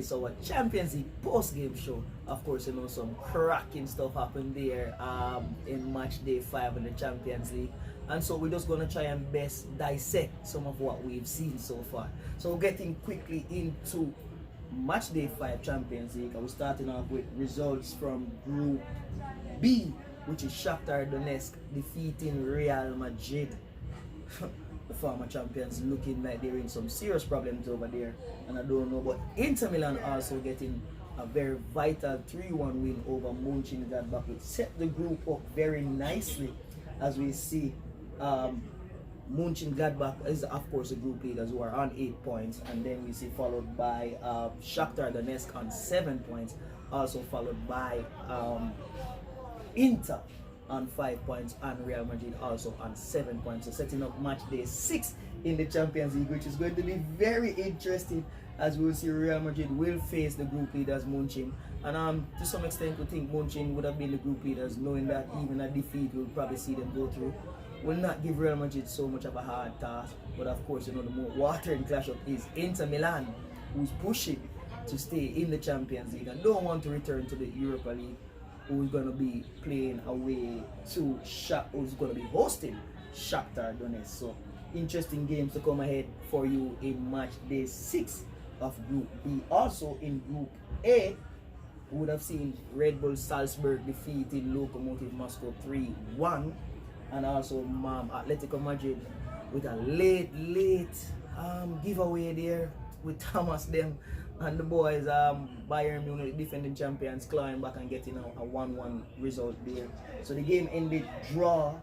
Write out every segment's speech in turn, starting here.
is our Champions League post-game show. Of course, you know, some cracking stuff happened there in match day 5 in the Champions League. And so we're just going to try and best dissect some of what we've seen so far. So getting quickly into match day 5 Champions League, we're starting off with results from Group B, which is Shakhtar Donetsk defeating Real Madrid. The former champions looking like they're in some serious problems over there, and I don't know, but Inter Milan also getting a very vital 3-1 win over Mönchengladbach, which set the group up very nicely. As we see, Mönchengladbach is of course the group leaders who are on 8 points, and then we see followed by Shakhtar Donetsk on 7 points, also followed by Inter on 5 points, and Real Madrid also on 7 points. So setting up match day 6 in the Champions League, which is going to be very interesting, as we will see Real Madrid will face the group leaders Mönchen, and to some extent we think Mönchen would have been the group leaders, knowing that even a defeat we'll probably see them go through. Will not give Real Madrid so much of a hard task, but of course, you know, the more watering clash up is Inter Milan, who's pushing to stay in the Champions League and don't want to return to the Europa League, who's going to be playing away to who's going to be hosting Shakhtar Donetsk. So interesting games to come ahead for you in match day 6 of Group B. Also in Group A, we would have seen Red Bull Salzburg defeating Lokomotiv Moscow 3-1, and also Atletico Madrid with a late giveaway there with Thomas them and the boys, Bayern Munich, defending champions, clawing back and getting a 1-1 result there. So the game ended draw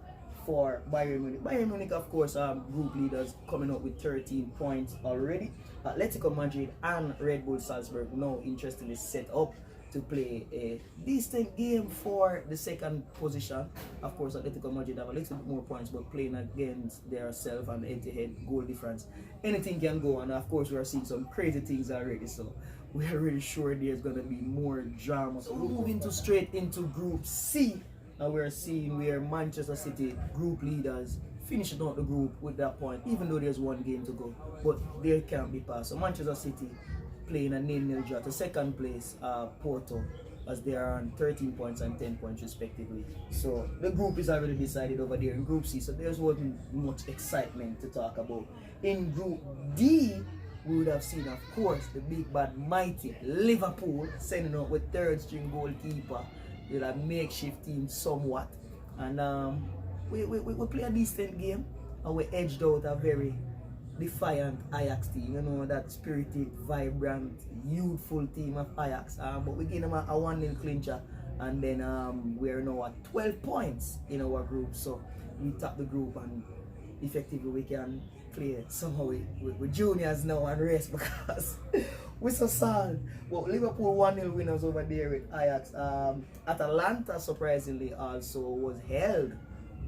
for Bayern Munich. Bayern Munich, of course, group leaders, coming up with 13 points already. Atletico Madrid and Red Bull Salzburg now interestingly set up to play a decent game for the second position. Of course, Atletico Madrid have a little bit more points, but playing against their self and head-to-head goal difference, anything can go. And of course, we are seeing some crazy things already, so we are really sure there's going to be more drama. So moving straight into Group C, and we're seeing where Manchester City, group leaders, finishing out the group with that point, even though there's one game to go, but they can't be passed. So Manchester City playing a 0-0 draw to second place Porto, as they are on 13 points and 10 points respectively. So the group is already decided over there in Group C, so there's wasn't much excitement to talk about. In Group D, we would have seen, of course, the big bad mighty Liverpool sending out with third string goalkeeper with a makeshift team somewhat, and we play a decent game, and we edged out a very defiant Ajax team, you know, that spirited, vibrant, youthful team of Ajax. But we gave them a 1-0 clincher, and then we are now at 12 points in our group. So we top the group, and effectively we can play somehow with juniors now and rest, because we're so sad. But Liverpool 1-0 winners over there with Ajax. Atalanta surprisingly also was held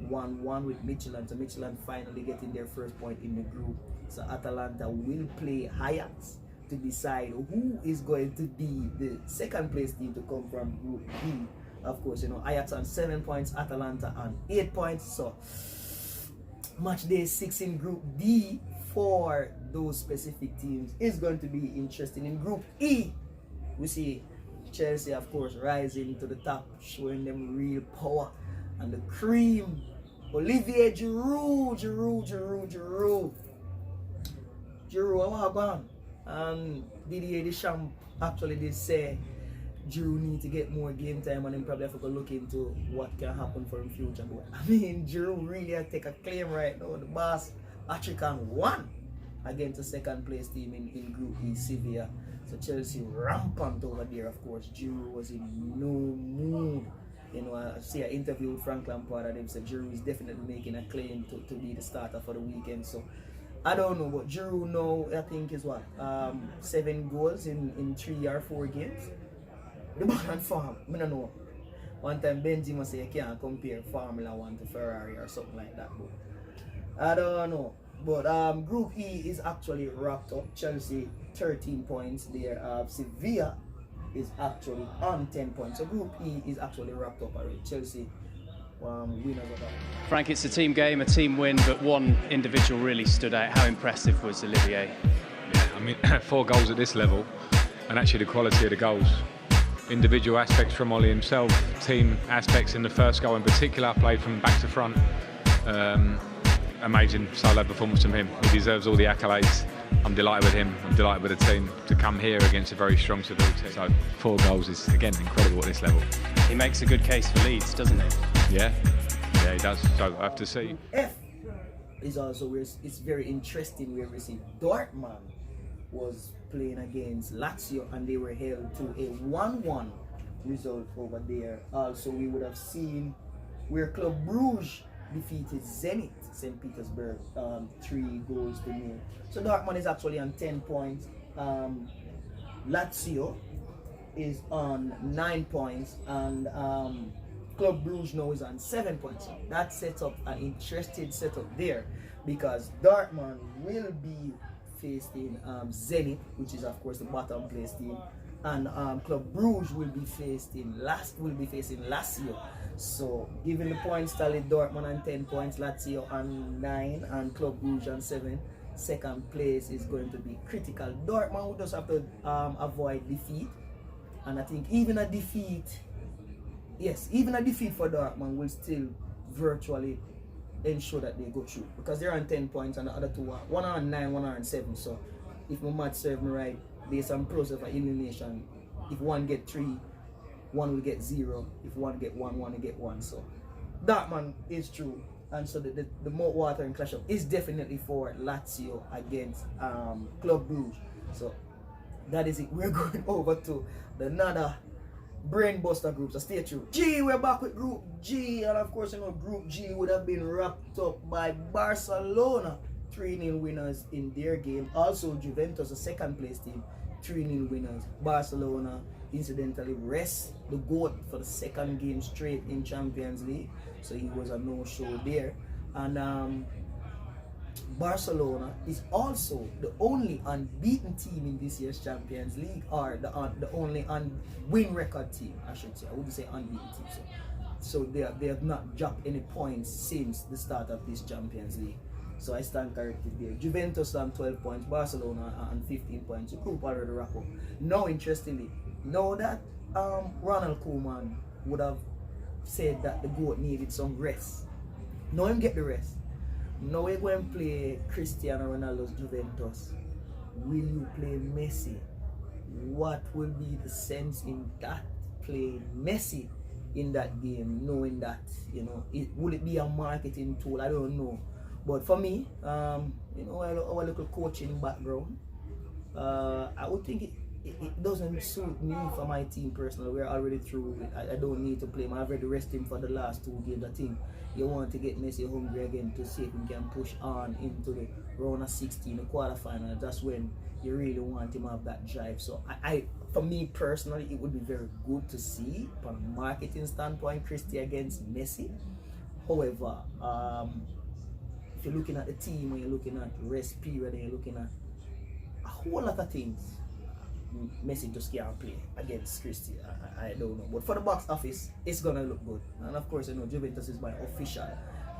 1-1 with Midtjylland, so Midtjylland finally getting their first point in the group. So Atalanta will play Ajax to decide who is going to be the second place team to come from Group B. Of course, you know, Ajax on 7 points, Atalanta on 8 points. So match day 6 in Group D for those specific teams is going to be interesting. In Group E, we see Chelsea, of course, rising to the top, showing them real power and the cream. Olivier Giroud, how gone? And Didier Deschamps actually did say Giroud need to get more game time, and then probably have to look into what can happen for him future. But I mean, Giroud really has to take a claim right now. The boss actually can won against the second place team in Group E, Sevilla. So Chelsea rampant over there, of course. Giroud was in no mood. You know, I see an interview with Frank Lampard, and they said Giroud is definitely making a claim to be the starter for the weekend. So I don't know, but Giroud now I think is what 7 goals in 3 or 4 games. The man on farm, I don't know. One time Benzema said you can't compare Formula 1 to Ferrari or something like that, but I don't know. But Group E is actually wrapped up. Chelsea 13 points there. Sevilla is actually on 10 points. So Group E is actually wrapped up already. Chelsea winners of that. Frank, it's a team game, a team win, but one individual really stood out. How impressive was Olivier? Yeah, I mean, 4 goals at this level. and actually the quality of the goals. Individual aspects from Ollie himself, team aspects in the first goal in particular, played from back to front. Amazing solo performance from him. He deserves all the accolades. I'm delighted with him. I'm delighted with the team to come here against a very strong Seville team. So 4 goals is, again, incredible at this level. He makes a good case for Leeds, doesn't he? Yeah, he does. So I have to see. F is also where it's very interesting where we see Dortmund was playing against Lazio and they were held to a 1-1 result over there. Also, we would have seen where Club Brugge defeated Zenit St. Petersburg 3-0. So Dortmund is actually on 10 points. Lazio is on 9 points, and Club Brugge now is on 7 points. So that sets up an interesting setup there, because Dortmund will be facing Zenit, which is of course the bottom place team, and Club Brugge will be facing Lazio. So given the points tally, Dortmund on 10 points, Lazio on 9, and Club Brugge on 7. Second place is going to be critical. Dortmund will just have to avoid defeat, and I think even a defeat for Dortmund will still virtually ensure that they go through, because they're on 10 points and the other two are one on 9, one on 7. So if my math serves me right, based on process of elimination, if one get 3, one will get 0. If one get 1, one will get 1. So Dortmund is true, and so the more water and clash up is definitely for Lazio against Club Brugge. So that is it. We're going over to another brain buster group, so stay tuned. G, we're back with Group G, and of course, you know, Group G would have been wrapped up by Barcelona, 3-0 winners in their game. Also, Juventus, the second place team, 3-0 winners. Barcelona, incidentally, rest the GOAT for the second game straight in Champions League, so he was a no-show there. And Barcelona is also the only unbeaten team in this year's Champions League, or the only win record team, I should say. I wouldn't say unbeaten team. So they have not dropped any points since the start of this Champions League. So I stand corrected there. Juventus on 12 points, Barcelona on 15 points. The group already wrap up. Now, interestingly, know that Ronald Koeman would have said that the GOAT needed some rest. Now him get the rest. Now we're going to play Cristiano Ronaldo's Juventus. Will you play Messi? What will be the sense in that playing Messi in that game, knowing that, you know, will it be a marketing tool? I don't know. But for me, you know, our little coaching background, I would think it doesn't suit me for my team personally. We're already through. I don't need to play him. I've already rested him for the last 2 games. I think you want to get Messi hungry again to see if he can push on into the round of 16, the quarterfinal. That's when you really want him to have that drive. So for me personally, it would be very good to see from a marketing standpoint, Cristi against Messi. However, if you're looking at the team, when you're looking at rest period, and you're looking at a whole lot of things, Messi just can't play against Cristi. I don't know, but for the box office, it's gonna look good. And of course, you know, Juventus is my official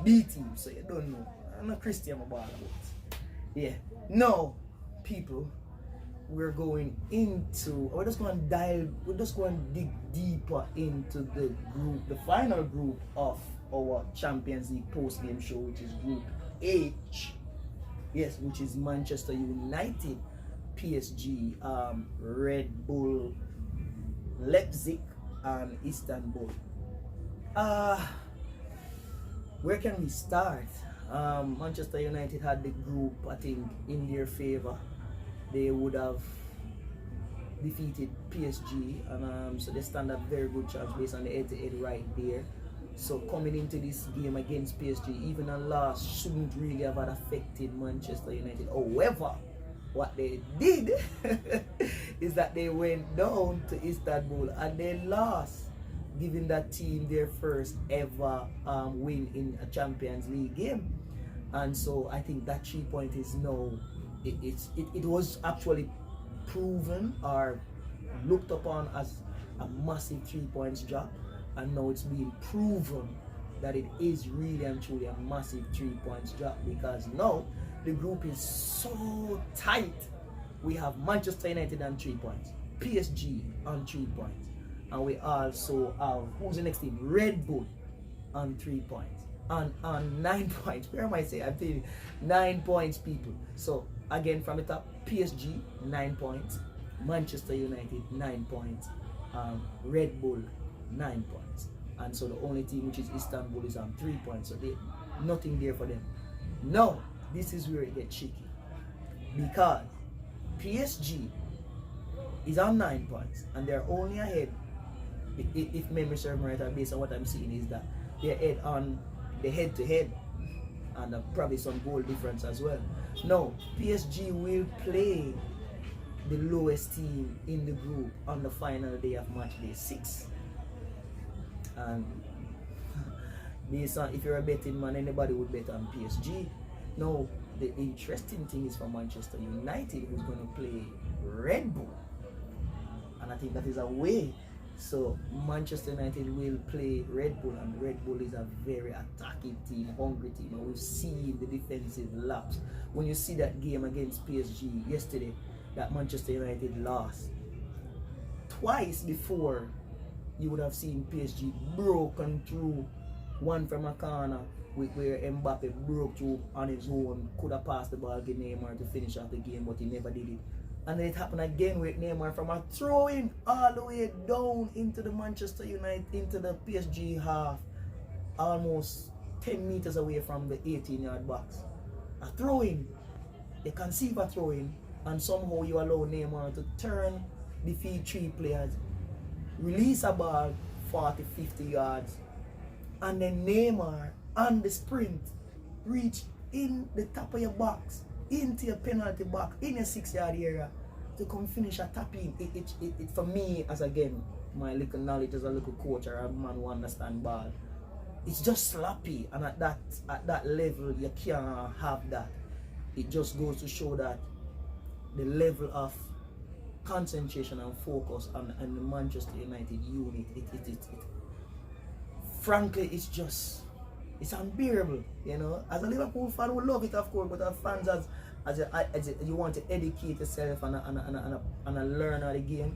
B team, so you don't know. I'm not Cristi, I'm a ball about. Yeah. Now, people, we're just going to dig deeper into the group, the final group of our Champions League post-game show, which is Group H. Yes, which is Manchester United, PSG, Red Bull, Leipzig, and Istanbul. Where can we start? Manchester United had the group, I think, in their favor. They would have defeated PSG, and so they stand a very good chance based on the head-to-head right there. So coming into this game against PSG, even a loss shouldn't really have affected Manchester United. However, what they did is that they went down to Istanbul and they lost, giving that team their first ever win in a Champions League game. And so I think that 3 point is now, it was actually proven or looked upon as a massive 3 points drop, and now it's being proven that it is really and truly a massive 3 points drop, because now the group is so tight. We have Manchester United on 3 points, PSG on 3 points. And we also have, who's the next team? Red Bull on 3 points. On 9 points. Where am I saying? I'm saying 9 points, people. So again, from the top, PSG 9 points, Manchester United 9 points, Red Bull 9 points. And so the only team, which is Istanbul, is on 3 points. So they nothing there for them. Now, this is where it gets tricky, because PSG is on 9 points and they're only ahead, if memory serves me right, based on what I'm seeing, is that they're ahead on the head-to-head and probably some goal difference as well. Now, PSG will play the lowest team in the group on the final day of match day 6. And based on, if you're a betting man, anybody would bet on PSG. Now, the interesting thing is for Manchester United, who's going to play Red Bull. And I think that is a way. So Manchester United will play Red Bull, and Red Bull is a very attacking team, hungry team, and we've seen the defensive lapse. When you see that game against PSG yesterday, that Manchester United lost, twice before you would have seen PSG broken through, one from a corner where Mbappe broke through on his own, could have passed the ball to Neymar to finish off the game, but he never did it. And then it happened again with Neymar from a throw-in all the way down into the Manchester United, into the PSG half, almost 10 meters away from the 18-yard box. A throw-in, they conceive a throw-in, and somehow you allow Neymar to turn, defeat 3 players, release a ball 40-50 yards, and then Neymar on the sprint reach in the top of your box, into your penalty box, in your 6-yard area, to come finish a tap-in. It for me, as again, my little knowledge as a little coach or a man who understand ball, it's just sloppy, and at that level you can't have that. It just goes to show that the level of concentration and focus on the Manchester United unit, frankly, it's unbearable, you know. As a Liverpool fan, we love it, of course, but as fans, as you want to educate yourself and learn how the game,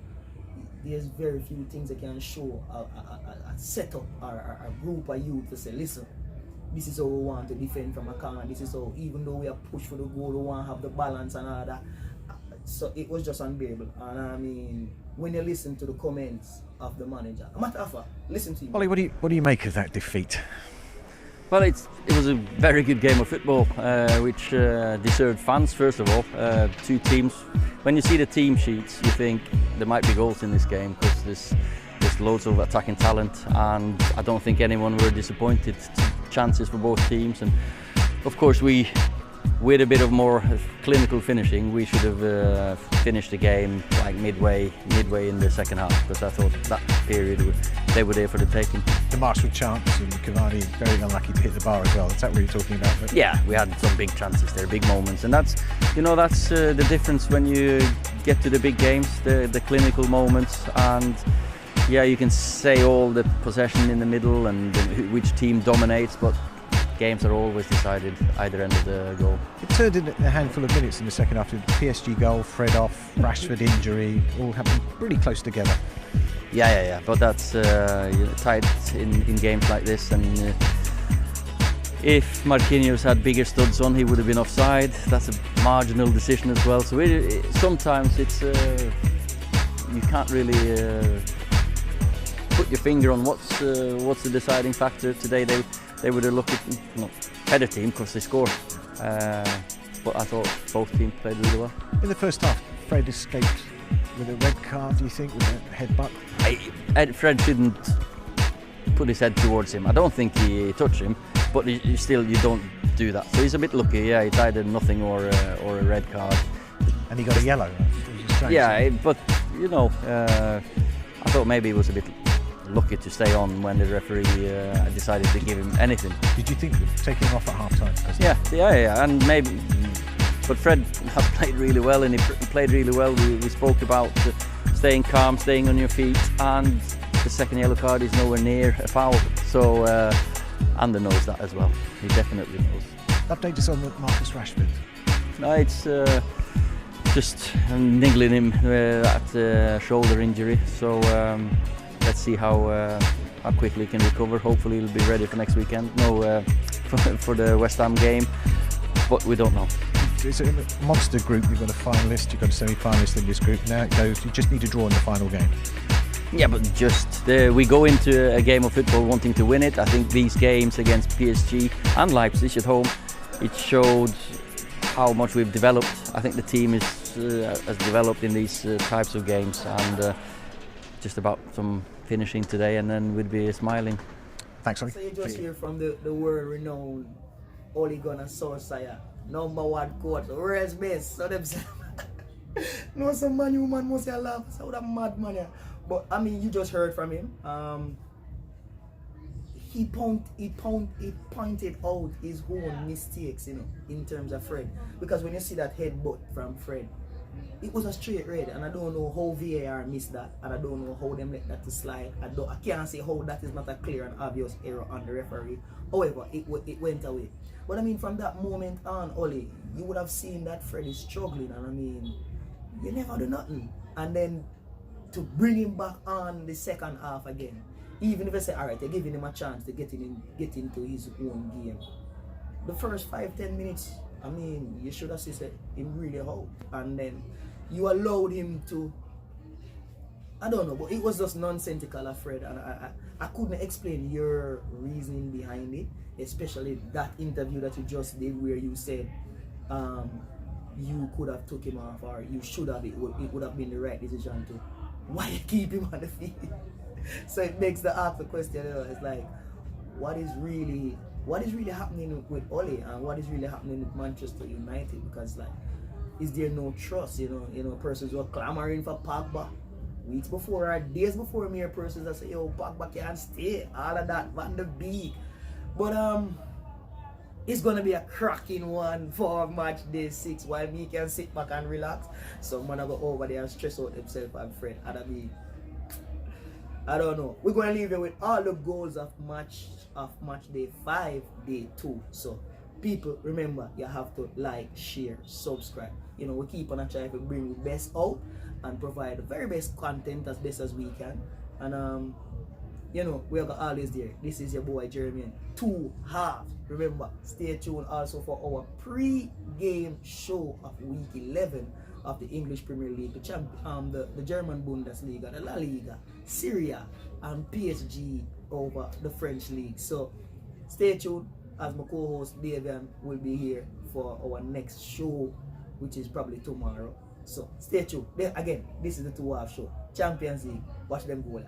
there's very few things that can show a setup or a group of youth to say, listen, this is how we want to defend from a corner, this is how, even though we are pushed for the goal, we want to have the balance and all that. So it was just unbearable. And I mean, when you listen to the comments of the manager, matter of fact, listen to him. Ollie, what do you make of that defeat? Well, it was a very good game of football, which deserved fans, first of all. 2 teams. When you see the team sheets, you think there might be goals in this game, because there's loads of attacking talent, and I don't think anyone were disappointed. Chances for both teams, and of course with a bit of more clinical finishing, we should have finished the game like midway in the second half, because I thought that period they were there for the taking. The Marshall chance and Cavani very unlucky to hit the bar as well. Is that what you're talking about? Right? Yeah, we had some big chances there, big moments, and that's the difference when you get to the big games, the clinical moments. And yeah, you can say all the possession in the middle and which team dominates, but games are always decided either end of the goal. It turned in a handful of minutes in the second half. The PSG goal, Fred off, Rashford injury, all happened pretty close together. Yeah. But that's tight in games like this. And if Marquinhos had bigger studs on, he would have been offside. That's a marginal decision as well. So sometimes it's you can't really put your finger on what's the deciding factor. Today they would have looked at better team because they scored. But I thought both teams played really well. In the first half, Fred escaped with a red card, do you think, with a headbutt? Fred shouldn't put his head towards him. I don't think he touched him, but you don't do that. So he's a bit lucky. Yeah, it's either nothing or a red card. And he got a yellow. Yeah, but I thought maybe he was a bit lucky to stay on when the referee decided to give him anything. Did you think of taking him off at half time? Yeah, and maybe. But Fred has played really well, and he played really well. We spoke about staying calm, staying on your feet, and the second yellow card is nowhere near a foul. So Ander knows that as well. He definitely knows. Update us on Marcus Rashford. No, it's just niggling him that shoulder injury. So let's see how quickly he can recover. Hopefully he'll be ready for next weekend. No, for the West Ham game, but we don't know. It's a monster group. You've got a finalist, you've got a semi-finalist in this group. Now it goes, you just need to draw in the final game. Yeah, but just we go into a game of football wanting to win it. I think these games against PSG and Leipzig at home, it showed how much we've developed. I think the team has developed in these types of games, and just about some finishing today, and then we'd be smiling. Thanks, Ollie. So you just hear from the world-renowned Ole Gunnar Solskjaer, #1 coach. Where's Miss? So them say, no, some man, you man must have laughed. So that mad man, yeah. But I mean, you just heard from him. He pointed out his own mistakes, you know, in terms of Fred. Because when you see that headbutt from Fred, it was a straight red, and I don't know how VAR missed that, and I don't know how them let that to slide. I can't say how that is not a clear and obvious error on the referee. However, it went away. But I mean, from that moment on, Oli, you would have seen that Fred is struggling, and I mean, you never do nothing. And then to bring him back on the second half again, even if I say, alright, they're giving him a chance to get into his own game. The first 5-10 minutes, I mean, you should have said him really out. And then you allowed him to, I don't know, but it was just nonsensical, Fred. And I couldn't explain your reasoning behind it, especially that interview that you just did where you said you could have took him off, or you should have, it would have been the right decision to, why you keep him on the field? So it makes the ask the question, you know, it's like, what is really happening with Ole, and what is really happening with Manchester United? Because like, is there no trust? You know, persons were clamoring for Pogba weeks before or days before, mere persons that say, yo, Pogba can't stay, all of that, Van de Beek. But it's gonna be a cracking one for match day 6, while me can sit back and relax. So man, I go over there and stress out himself and Fred. And I mean, I don't know. We're gonna leave you with all the goals of match day 5, day 2. So people, remember, you have to like, share, subscribe. You know, we keep on trying to bring the best out and provide the very best content as best as we can. And you know, we are always there. This is your boy Jeremy. 2 halves. Remember, stay tuned also for our pre-game show of week 11 of the English Premier League, the German Bundesliga, the La Liga, Syria, and PSG over the French League. So stay tuned, as my co-host Davian will be here for our next show, which is probably tomorrow. So stay tuned. Then again, this is the 2 half show. Champions League. Watch them go.